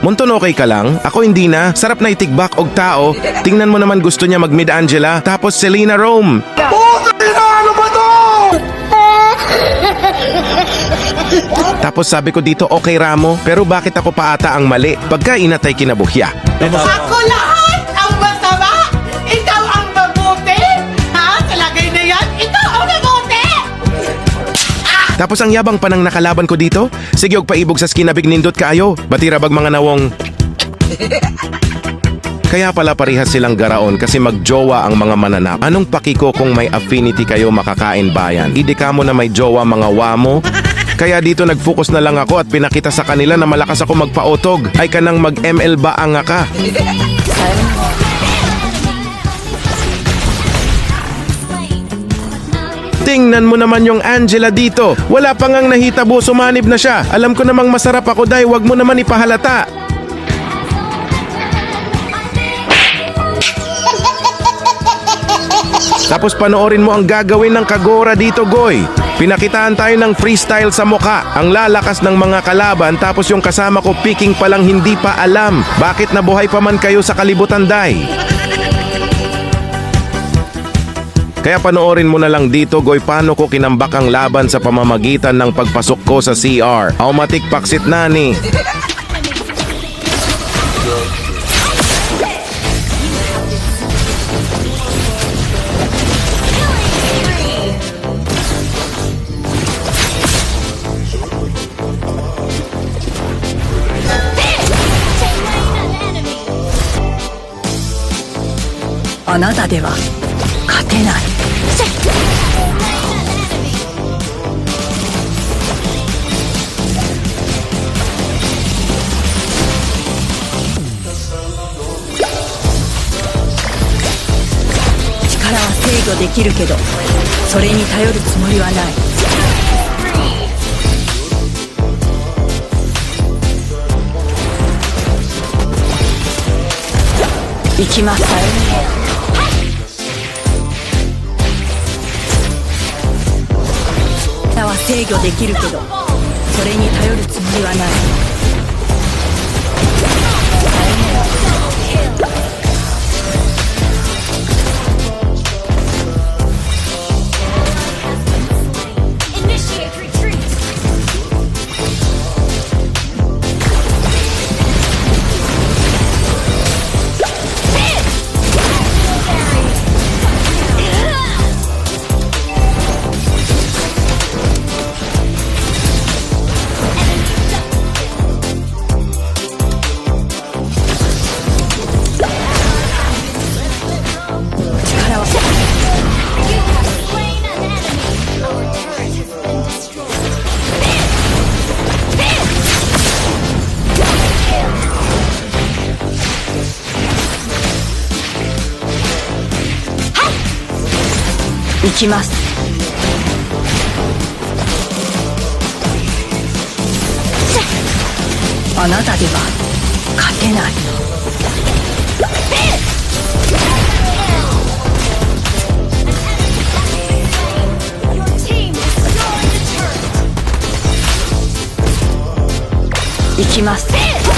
Munton, okay ka lang? Ako hindi na. Sarap na itigbak og tao. Tingnan mo naman, gusto niya mag-mid Angela. Tapos Selena Rome. Ano ba to? Tapos sabi ko dito, okay Ramo. Pero bakit ako pa ata ang mali? Pagka inatay kinabuhya. Ako lahat ang masama! Ikaw ang mabuti! Ha? Sa lagay na yan, ikaw ang mabuti! Tapos ang yabang pa ng nakalaban ko dito. Sige, og paibog sa skinabig nindot kaayo. Batira bag mga nawong. Kaya pala parihas silang garaon kasi magjowa ang mga mananap. Anong pakiko kung may affinity kayo makakain bayan? Hindi ka mo na may jowa mga wamo? Kaya dito nag-focus na lang ako at pinakita sa kanila na malakas ako magpautog. Ay kanang mag-ML ba ang ka? Tingnan mo naman yung Angela dito. Wala pa ngang nahitabo, sumanib na siya. Alam ko namang masarap ako, Day. Wag mo naman ipahalata. Tapos panoorin mo ang gagawin ng Kagora dito, Goy. Pinakitaan tayo ng freestyle sa muka. Ang lalakas ng mga kalaban, tapos yung kasama ko picking pa lang hindi pa alam. Bakit nabuhay pa man kayo sa kalibutan, Day? Kaya panoorin mo na lang dito, Goy, paano ko kinambak ang laban sa pamamagitan ng pagpasok ko sa CR. Automatic paksit nani. Anata de wa katenai. Chikara wa seigyo dekiru kedo, sore ni tayoru tsumori wa nai. Ikimasu. は制御できるけどそれに頼るつもりはない 行きますあなたでは勝てない 行きます